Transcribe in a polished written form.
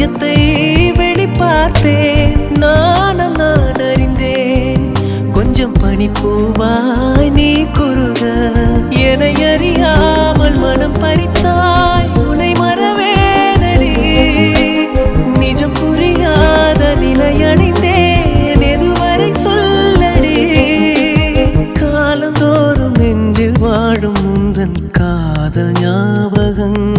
ரகசியத்தை வெளிப்பார்த்தேன். நானும் நான் அறிந்தேன். கொஞ்சம் பனிப்பூவாய் நீ குறுக என்னை அறியாமல் மனம் பறித்தாய். உன்னை மறவேனடி நிஜம் புரியாத நிலையடைந்தேன். எதுவரை சொல்லடி காலந்தோறும் நெஞ்சில் வாடும் முந்தன் காதல் ஞாபகங்கள்